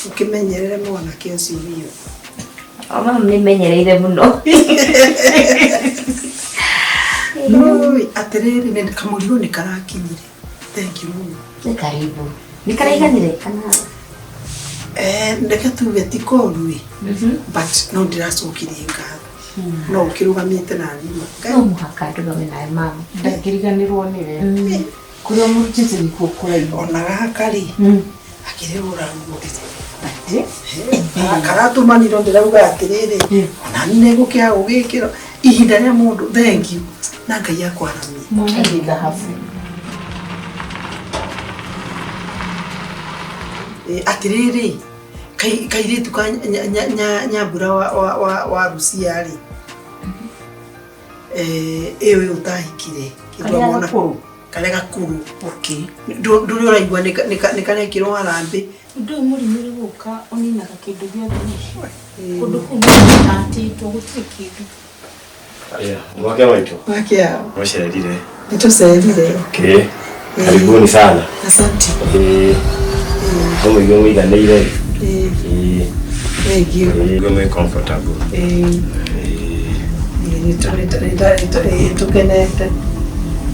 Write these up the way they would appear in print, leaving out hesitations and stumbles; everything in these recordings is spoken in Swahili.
ukimenyerere mwana kiasi hiyo. Ama mmemenyereire muno. No, aterere nenda kamurigo ni karakinyire. Thank you. Ni karibu. Ni karaiganire kana? Ndeke tuwe tikorui. But no ndiracokirie ngatho. No ukirugamite na nima. No muhaka ndugame nae mama. Ndakiriganirwo ni we. Kurio murutite ni kokora ona gakari. Akirura ngutite. Karatu maniro ndirauga atiriri. Ona nego kia ugikiro ihinda ria mundu. Thank you. Na Ngai akwaramie. Mwana hafu. Atiriri kairitu ka nyambura wa Rusia ri ewe utahikire kidwamona kalega kuru. Okay, nduri uraigwa nikane kiro harambe ndu muri muri guka onina kakindu giothe kundu kunu ati to gutrikidu. Aya, mwake waitu. Mwake yao. Mwasherire. Nitoserire. Okay. Karibuni sana. Asante. Kama hiyo mwida neire. Thank you. You're comfortable. Tukenete.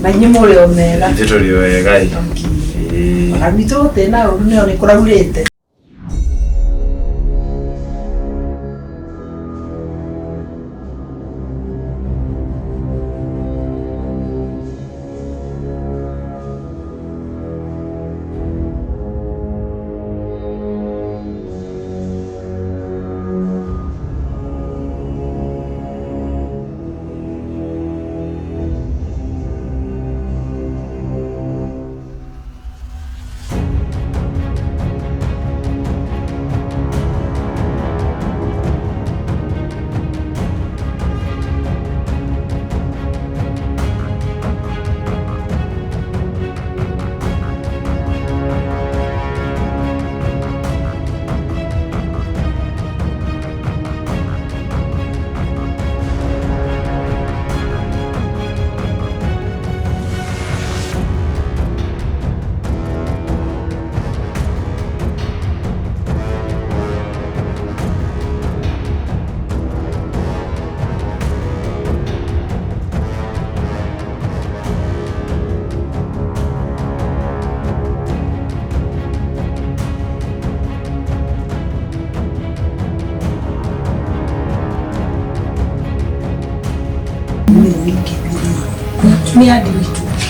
Nanyimule omera. Ndito liyo gai. Amito tena urune onikora urete.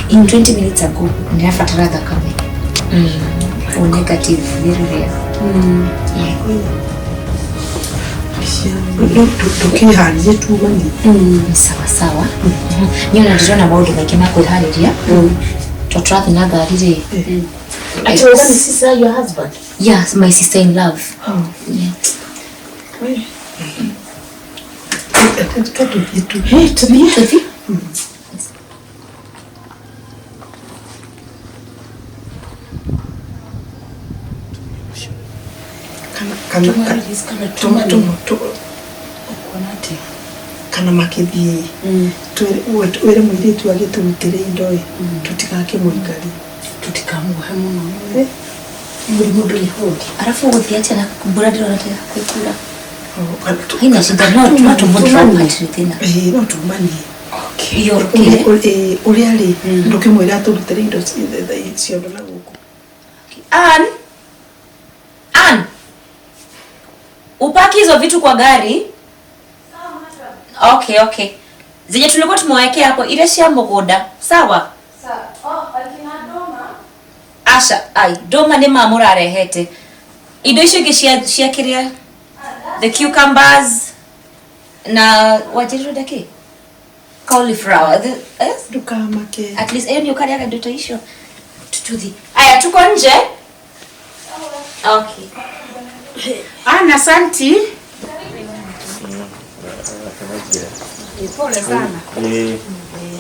In 20 minutes ago, nilifuata kame. O negative, very rare. Tukiharije tu mani. Sawa sawa. Niona ndizona baudu bakina kuhariria. Totrathi na garire. Actually, is sister your husband? Yes, my sister in love. Yeah. Kana makithie twere mwiritu agiturutire indoi tutikake muikari Tutikamuhe muno. Muri mundu lihodi. Arafu guthiatia na kumbura ndiro nataka kwikura. Haina shida no tumudra patritina. No tumani. Okay. Yorke. Uriali ndukimwira turutire indo cio na guku. Ann. Upaki hizo vitu kwa gari. Okay. Zenye tulikuwa tumewekea hapo ile shia mbogoda. Sawa? Sawa. Alina doma. Asha, doma ni mamura arehete. Indo icio gishia kiria. The cucumbers na wajiru dake. Cauliflower. Dukamake. At least ayo ndio kali yake ndio taisho. Tututhi. Aya tuko nje. Okay. Ana santi. Pole sana.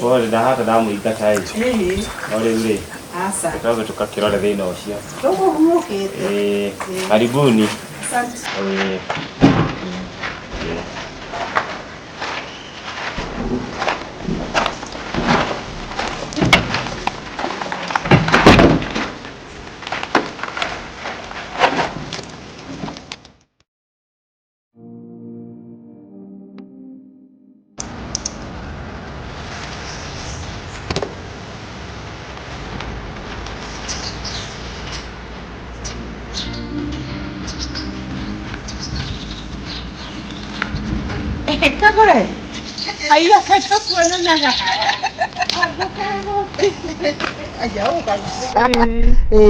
Pole da hata damu ikatai. Ole ule. Asa. Tutawe tukakirole thina ucio. Togo humukete. Karibuni. Asante. Kagore. Aiya kata kuona naga.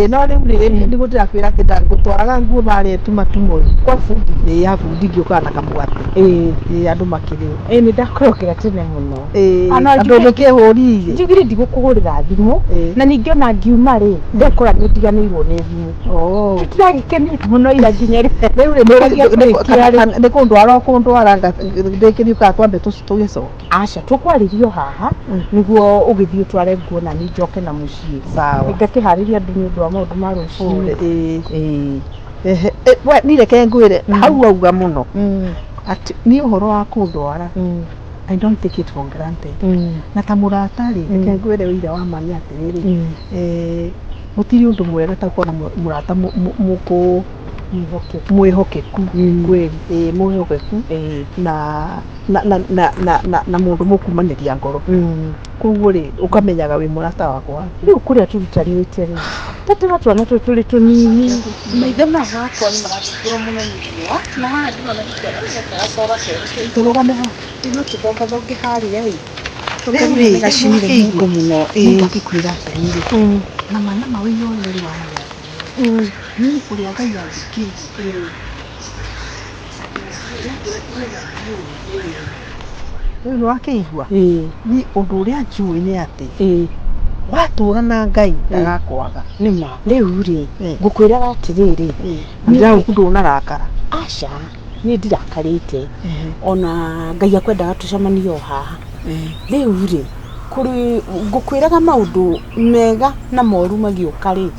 No rĩu nĩ gũtĩrakwĩra atĩ ndangũtwaraga nguo marĩa tumatumo kwa bundi ya bundi ngĩũkaga na kamwatĩ andũ makĩrĩ Nĩ ndakorogera tene mũno. andũ nĩkĩhũrire Njugire ndigũkũgũrĩra thimũ na ningĩ ona ngiuma rĩ ndekora nĩ ndiganĩirwo nĩ thimũ. Ndĩragĩkenete mũno ira nginya rĩu nĩ kũndwara kũndwara ndĩkĩriũkaga twambe tũgĩcoke. Aca tũkwarĩrio haha nĩguo ũgĩthiĩ ũtware nguo na niĩ njoke na mũciĩ. Sawa. Ngakĩharĩria andũ nĩ ũndũ wa maũndũ ma rũciinĩ. Niĩ reke ngwĩre hau auga mũno atĩ nĩ ũhoro wa kũndwara. I don't take it for granted. Na ta mũrata rĩ reke ngwĩre ũira wa ma nĩ atĩrĩrĩ gũtirĩ ũndũ mwega ta gũkorwo na mũrata mwĩhokeku kweli mwĩhokeku na mũndũ mũkumanĩria ngoro. Koguo rĩ ũkamenyaga wĩ mũrata wakwa. Rĩu kũrĩa tũrutanĩte rĩ tũtũra twana tũtũ tũrĩ tũnini maithe magakwa nĩ maratũkĩra mũno mĩriwa na haha ndĩrona tũrũgame haha no tũthongathonge harĩa rĩ tũkĩrĩ gacinire mũndũ mũno ngakĩkwĩra atĩrĩrĩ na mana mawĩi ũrĩrĩ wa mũndũ nĩ kũrĩa Ngai athikĩte. Rĩu wakĩigua ni ũndũ ũrĩa njũĩ nĩ atĩ watũra na Ngai ndagakwaga. Nĩma rĩu rĩ ngũkwĩraga atĩrĩrĩ ndirau ndũnarakara. Aca niĩ ndirakarĩte ona Ngai akwendaga tũcemanie o haha. Rĩu rĩ kũrĩ ngũkwĩraga maũndũ mega na moru magĩũka rĩ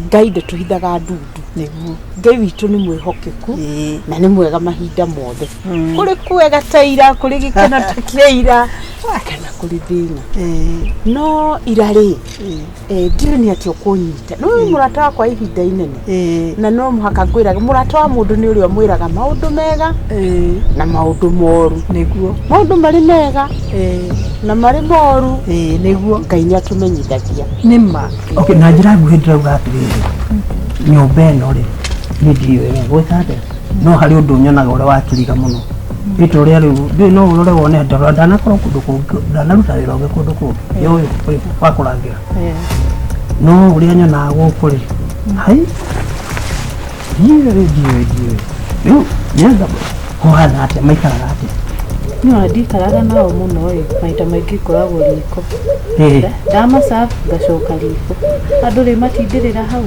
Ngai ndetũhithaga ndundu. Nĩguo Ngai witũ nĩ mwĩhokeku na nĩ mwega mahinda mothe. Kũrĩ kwega ta ira kũrĩ gĩkeno ta kĩa ira kana kũrĩ thĩna. No ira rĩ ndirĩ nĩ atĩ ũkũnyita no mũrata wakwa ihinda inene na no mũhaka ngwĩraga mũrata wa mũndũ nĩ ũrĩa mwĩraga maũndũ mega na maũndũ moru. Nĩguo maũndũ marĩ mega na marĩ moru nĩguo Ngai nĩ atũmenyithagia. Nĩma na njĩra nguhĩ ndĩrauga atĩrĩrĩ nyũmba ĩno rĩ niĩ ndiũĩ gwĩka atĩa no harĩ ũndũ nyonaga ũrĩa wakĩriga mũno rĩtwa ũrĩa rĩu ndũĩ no ũrore wone ndanakorwo kũndũ kũngĩ ndanaruta wĩra ũngĩ kũndũ kũngĩ yũĩ wa kũrangĩra no ũrĩa nyonaga gũkũ rĩ hai ndiũĩ rĩu nyenga kũhana atĩa maikaraga atĩa. No ndikaraga nao mũno maita maingĩ koragwo riko ndamacabu ngacoka riko andũ rĩ matindĩrĩra hau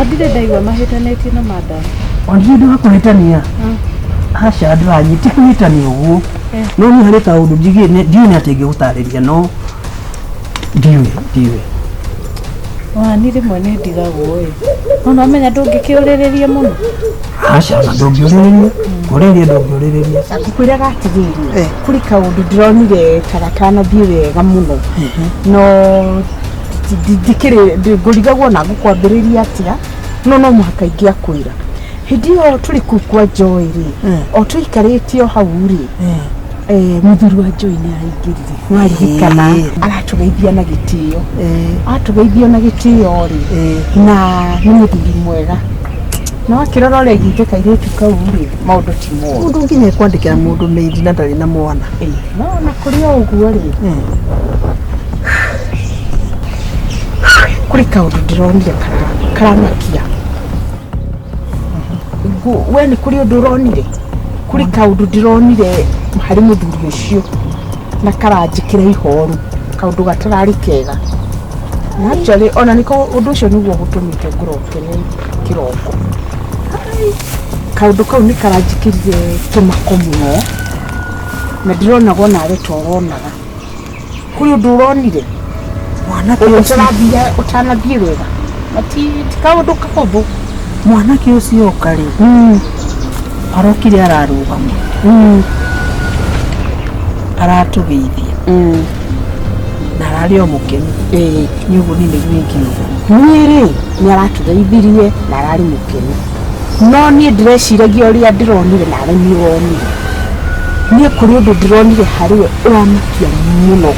ndirĩ ndaigua mahĩtanĩtie na madam ondirĩ ndĩrakũhĩtania aca ndĩranyiti kũhĩtania ũguo no niĩ harĩ kaũndũ ndiũĩ nĩ atĩ ingĩgũtarĩria no ndiũĩ wani rĩmwe nĩ ndigagwo no nomenya ndũngĩkĩũrĩrĩria mũno. Aca na ndũngĩũrĩrĩria ũrĩrĩa ndũngĩũrĩrĩria. Ngũkwĩraga atĩrĩrĩ kũrĩ kaũndũ ndĩronire gatanathiĩ wega mũno no ngũrigagwo na ngũkwambĩrĩria atĩa no mũhaka ingĩakwĩra. Hĩndĩ ĩyo tũrĩ kũu kwa Joy rĩ o tũikarĩtie o hau rĩ mũthuri wa Joy nĩ araingĩrire nĩwaririkana aratũgeithia na gĩtĩo atũgeithio na gĩtĩo rĩ na nĩ mũthuri mwega na wakĩrora ũrĩa aigĩte kairĩtu kau rĩ maũndũ ti moru. Mũndũ nginya kwandĩkĩra mũndũ mail na ndarĩ na mwana no na kũrĩ o ũguo rĩ kũrĩ kaũndũ ndĩronire karamakia. We nĩ kũrĩ ũndũ ũronire kũrĩ kaũndũ ndĩronire harĩ mũthuri ũcio na karanjĩkĩra ihoru kaũndũ gatararĩ kega na actually ona nĩko ũndũ ũcio nĩguo gũtũmĩte ngũrokere kĩroko. Kaũndũ kau nĩ karanjĩkĩrire kĩmako mũno na ndĩronagwo nawe ta ũronaga. Kũrĩ ũndũ ũronire mwanake ũcio ũtanathiĩ wega na ti kaũndũ kahũthũ. Mwanake ũcio oka rĩ arokire ararũgama aratũgeithia na ararĩ o mũkenu. Nĩ ũguo niĩ nĩguo ingiuga. Niĩ rĩ nĩ aratũgeithirie na ararĩ mũkenu no niĩ ndĩreciragia ũrĩa ndĩronire nawe nĩ ũronire. Niĩ kũrĩ ũndũ ndĩronire harĩwe ũramakia mũno.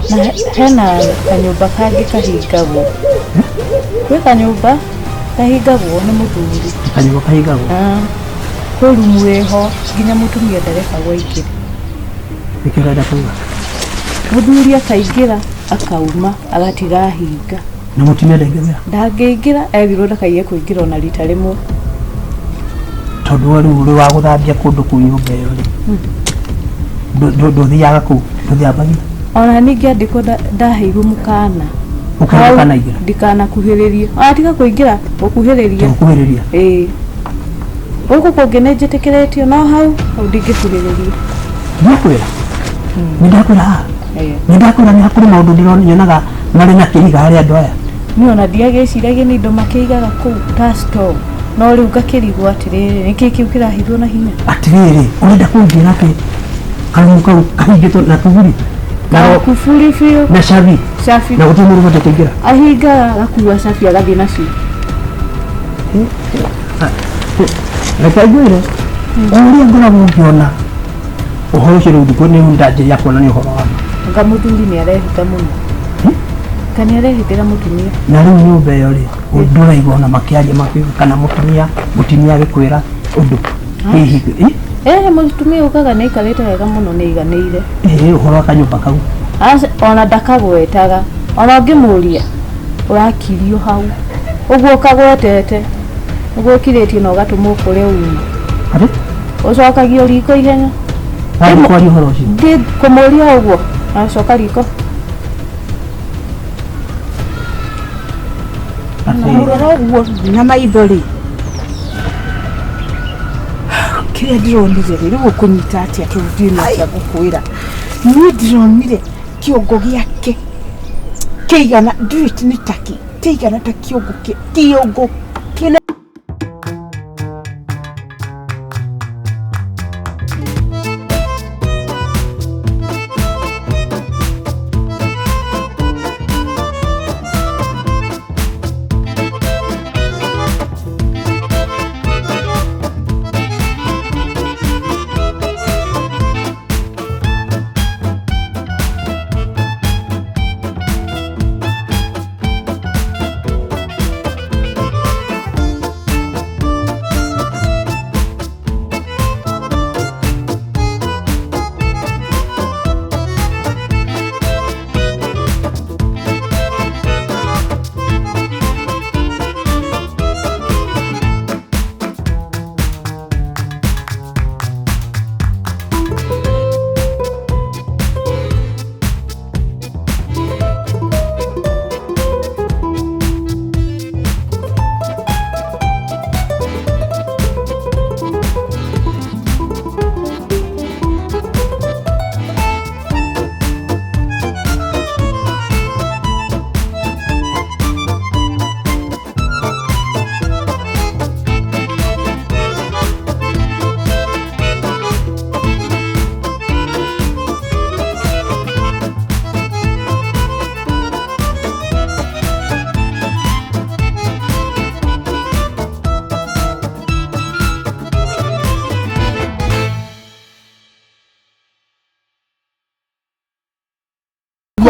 Na hena kanyũmba kangĩ kahingagwo gwĩ kanyũmba kahingagwo nĩ mũthuri. Kanyũmba kahingagwo. Kwĩ rumu ĩho nginya mũtumia ndarekagwo aingĩre. Nĩkĩo ũrenda kuuga? Mũthuri akaingĩra akauma agatiga hinga. Na mũtumia ndaingĩra? Ndangĩingĩra erirwo ndakaige kũingĩra ona rita rĩmwe. Tondũ rĩu ũrĩ wa gũthambia kũndũ kũu nyũmba ĩyo rĩ, ndũthiaga kũu, ndũthiambagia? Ona ningĩ andĩkwo ndaheirwo mũkana. Mũkana ũkanaingĩra? Ndikanakuhĩrĩrie. Tiga kũingĩra, gũkuhĩrĩria. Gũkuhĩrĩria? Ĩĩ. Gũkũ kũngĩ nĩnjĩtĩkĩrĩtio no hau ndingĩkuhĩrĩria. Nĩkwĩra? Nĩndakwĩra haha? Nĩndakwĩra nĩ hakũrĩ maũndũ ndĩronaga marĩ na kĩhiga harĩ andũ aya. Niĩ ona ndiagĩciragia nĩ indo makĩigaga kũu ta store. No rĩu ngakĩrigwo atĩrĩrĩ, nĩkĩ kĩu kĩrahithwo na hinya? Atĩrĩrĩ, ũrenda kũnjĩra atĩ karumu kau kahingĩtwo na kuburi? Na kuburi biũ. Na cabi? Cabi. Na gũtirĩ mũndũ ũbatiĩ kũingĩra? Ahingaga agakua cabi agathiĩ nacio. Reke ngwĩre, ũrĩa ngoragwo ngĩona ũhoro ũcio rĩu thikũ nĩ ndanjĩria kuona nĩ ũhoro wa ma. Anga mũthuri nĩarehitha mũno. Kana nĩarehithĩra mũtumia. Na rĩu nyũmba ĩyo rĩ, ndũraigua ona makĩaria makiuga kana mũtumia agĩkwĩra ũndũ hihi? Mũtumia ũkaga nĩaikarĩte wega mũno nĩaiganĩire. Ũhoro wa kanyũmba kau? Ona ndakagwetaga. Ona ũngĩmũria ũrakirio hau. Ũguo ũkagwetete. Ũguo ũkirĩtio na ũgatũmwo kũrĩa uma. Ũcokagio riko ihenya. Kwaria ũhoro ũcio? Kũmũria ũguo acoka riko. Ũrora ũguo na maitho rĩ, kĩrĩa ndĩronire rĩ, rĩu ũkũnyita atĩa tũrutire cia gũkwĩra. Niĩ ndĩronire kĩongo gĩake kĩigana, ndiũĩ nĩ taki, kĩigana ta kĩongo kĩna.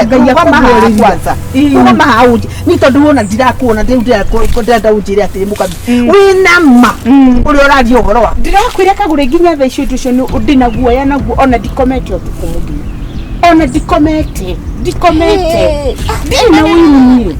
Ngai akũhũrĩria kwanza. Kuma hau ni tondu wona ndirakuona ndenda unjire atĩ mũkabi wĩna ma ũrĩa ũraria ũhoro wa ndirakwĩra kagũre nginya thaa icio icio ndĩna guoya naguo ona ndikomete ũtukũ mũthia ona ndikomete ndina wĩni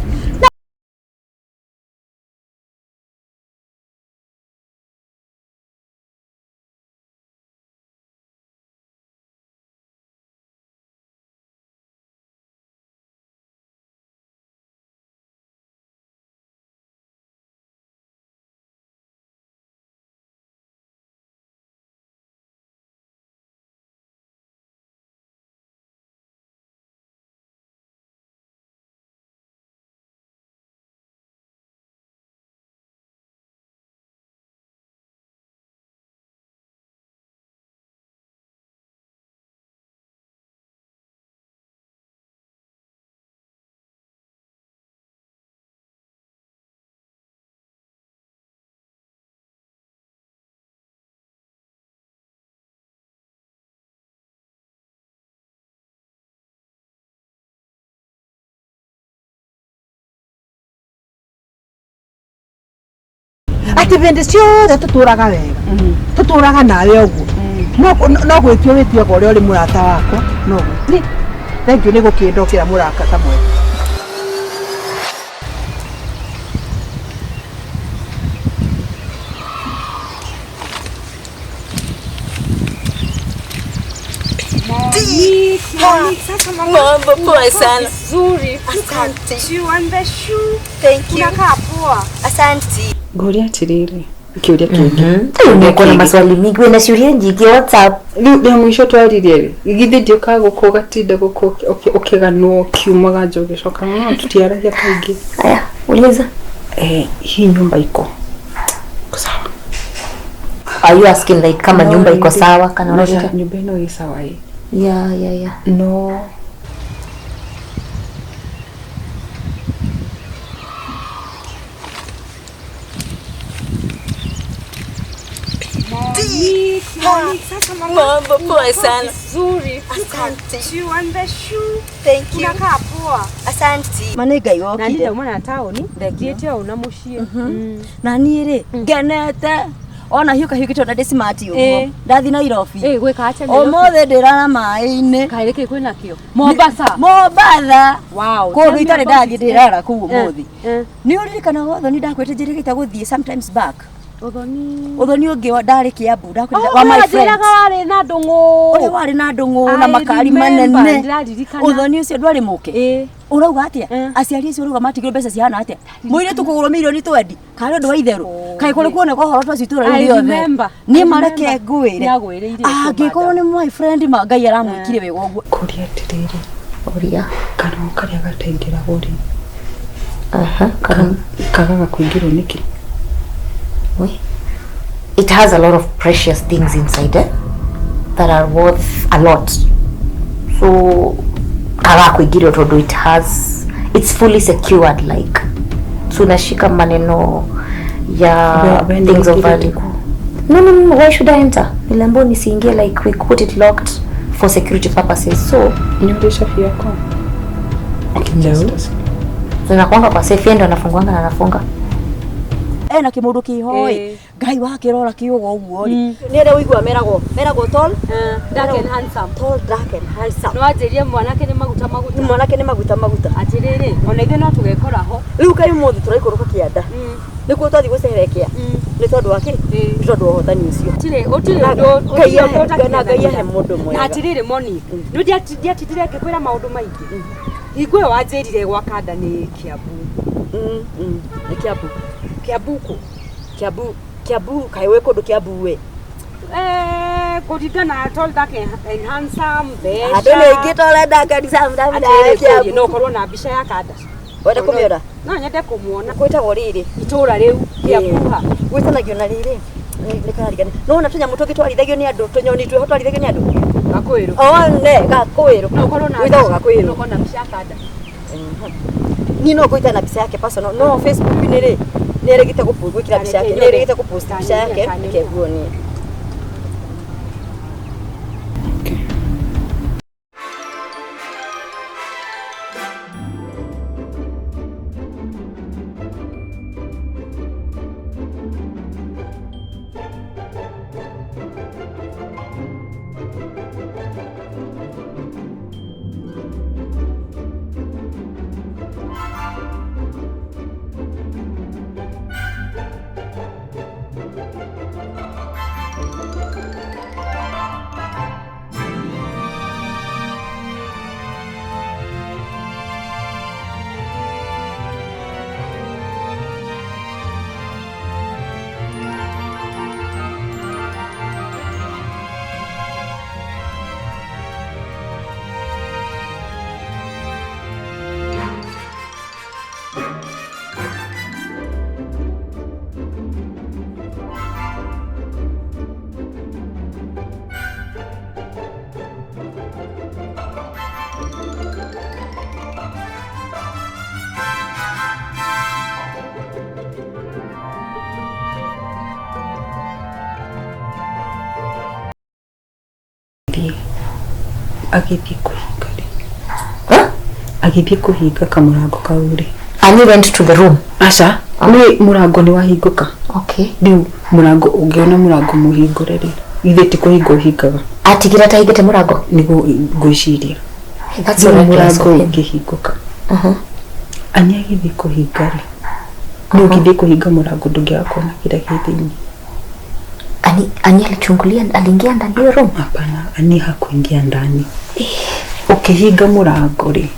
ati bende ciothe tuturaga wega tuturaga nawe uguo no gwitio witio gore uri murata wakwa no ni thank you ni gukindokira muraka tamwe Mambo poa sana. Nzuri. Asante. You want the shoe? Thank you. Unakaa poa. Asante. Ngoria atiriri kiuria kingi Niko na maswali mingi na ciuria nyingi WhatsApp. Riu mwisho twaririe githi ndioka guko gatinda guko ukiganwo kiumaga njoge coka no tutiaragia kaingi. Aya, uliza. Hii nyumba iko sawa? Are you asking like kama nyumba iko sawa kana unataka nyumba ino iko sawa hii? Yeah. No. Mambo poa sana. Nzuri. Asante. You want the shoe? Thank you. Unakaa poa. Asante. Manega Na yokire. ndio mwana taoni. Ndiete au na mushie. Na niire ngenete. Ona hiuka hiukito na smart uguo. Ndathi Nairobi. Gweka acha O mothe ndirara mai-ini. Kaireke kwina kio. Mombasa. Wow. Ko gitare ndathi ndirara ku umuthi. Ni uririkana wothe ni ndakwete njirigita guthie sometimes back. Uthoni ungi ndari Kiambu ndakwete wa my friends. Wari na ndungu. Ore wari na ndungu na makari manene. Uthoni ucio ndwari muke. Urauga atia aciari acio urauga matigire mbeca ciana atia mwire tukugura milioni 20 kare ndu wa itheru kai kuri kuone ko horo twacitura riothe ni mareke ngwire angikorwo ni my friend Ngai aramwikire wega uguo Kuria atiriri oria kana ukaria gatengira guri kana kagaga kuingirwo niki? It has a lot of precious things inside that are worth a lot, so kaga kuingirwo tondu it's fully secured, like tunashika maneno ya things of value. No, why should I enter? Nilambo nisiingie, like we put it locked for security purposes. So ni ulisha yako no, tunakwanga kwa safe, ndo anafungwanga na anafunga na kimundu kihoi Ngai wake rora kiugo uguo ri nire uigwa meragwo tall dark and handsome, tall dark and handsome. No ajirie mwanake ni maguta atiriri ona ithe no tugekora ho riu kai muthi turaikuruka kianda nikuo twathi gucerekea ni tondu wake ni tondu wa hotani ucio utire Ngai ahe mundu mwega atiriri moni no ndiatitire kwira maundu maingi igwe wanjirire gwa kanda ni Kiambu ni Kiambu kai we kundu Kiambu we kuringana tall dark and handsome besha adole ingitole dark and handsome Kiambu no korwo na mbica ya kanda wenda kumiona no nyende kumuona kwitagwo riri itura riu Kiambu ha gwitanagio na riri ni karigani no na tunyamu tugitwarithagio ni andu tunyoni tweho twarithagio ni andu Gakwiru ne Gakwiru no korwo na witagwo Gakwiru no korwo na mbica ya kanda ni no gwita na mbica yake personal no Facebook ni ri neregite gwikira mbica yake neregite kupost mbica yake keguoni agithie kuhinga kamurango kau ri and he went to the room acha ni murango ni wahinguka Okay. Riu murango ungiona murango muhingure ri ithe ti kuhinga uhingaga atigira ta hingite murango nigo ngwiciria that's all murango ungihinguka ani agithi kuhinga ri ni ugithi kuhinga murango ndungiakona kila kithini ani alichungulia aliingia ndani ya room hapana ani hakuingia ndani ukihinga murango ri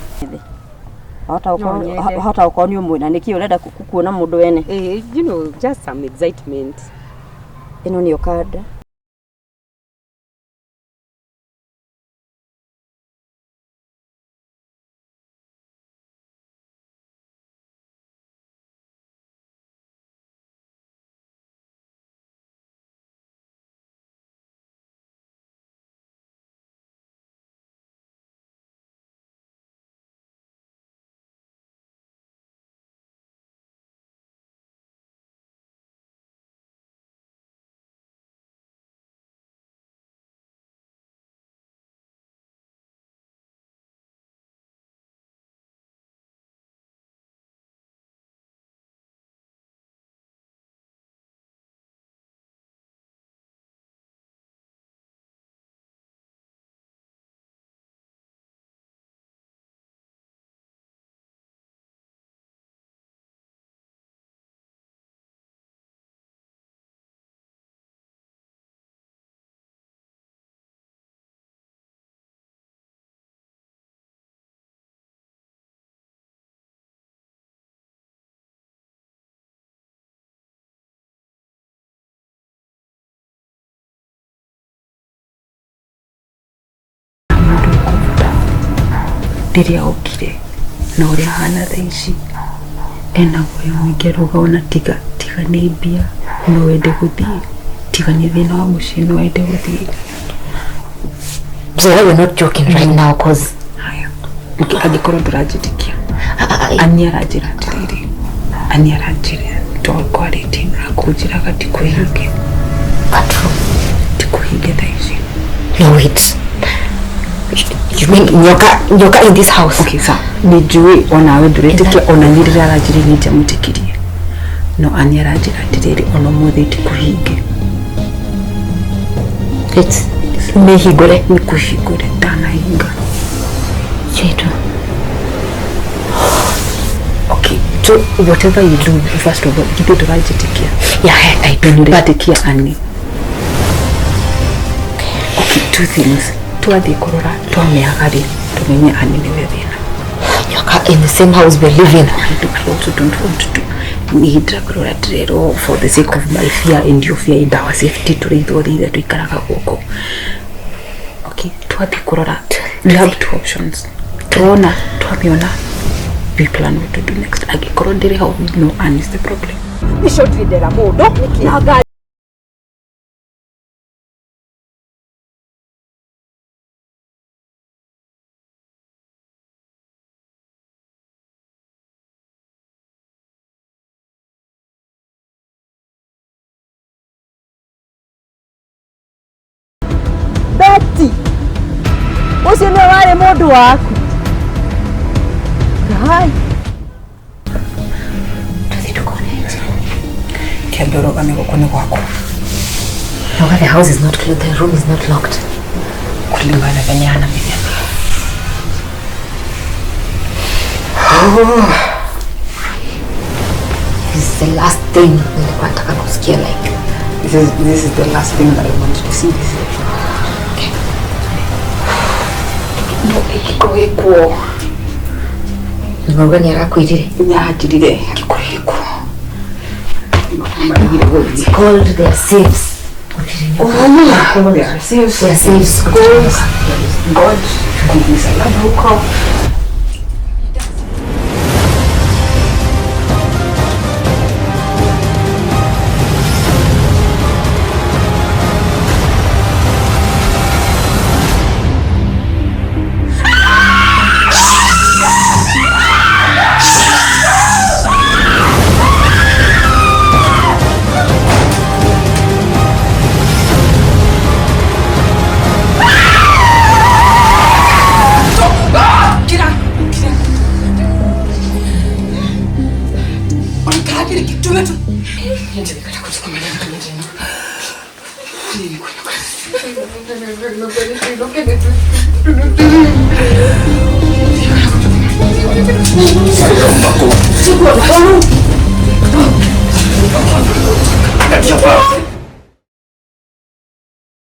hata ukoni umwina niki urenda kuona mundu wene you know just some excitement ino ni okada ndiria okire na uria hana thaici ena guoya mwingi rugaona tiga ni mbia no wende guthie tiga ni thina wa mucii no wende guthie. So you're not joking right now cause agikorwo ndurajitikia ani aranjira atiriri ani aranjira twakwarĩtie akunjiraga tikuhinge tikuhinge thaici. No wait, you mean nyoka in this house? Okay, so nijui onawe nduretikia ona nyirira aranjira ninjamutikirie no ani aranjira atiriri ona muthi tikuhinge It's mehigore nikuhingure ndanahinga chetu. Okay, so whatever you do, first of all, give it to Rajitikia. Yeah, I do that. Rajitikia ani. Okay, two things. Tuadhi korora, tuameagari, tumenye ani niwethina. Nyoka in the same house we live in. I also don't want to nihindra korora direro for the sake of my fear and your fear and our safety to read all the tuikaraga goko. Okay, tuadhi korora. We have two options. Tuona, tuamiona. We plan what to do next. Agikorwo ndiri how we know and is the problem. Nisho twendera mundu na ngari Betty ucio ni wari mundu waku hai Kiambero kame gukone gwako. No, the house is not closed, the room is not locked. Kulingana venye ana mimi. This is the last thing nilikuwa nataka kusikia like. This is the last thing that I want to see this. Okay. No, iko. Ngorgani arakwirire. Nyahajirire kiko. It's called their safes. Oh, they are safes. Their safes. God, he is a love. Get Siapa?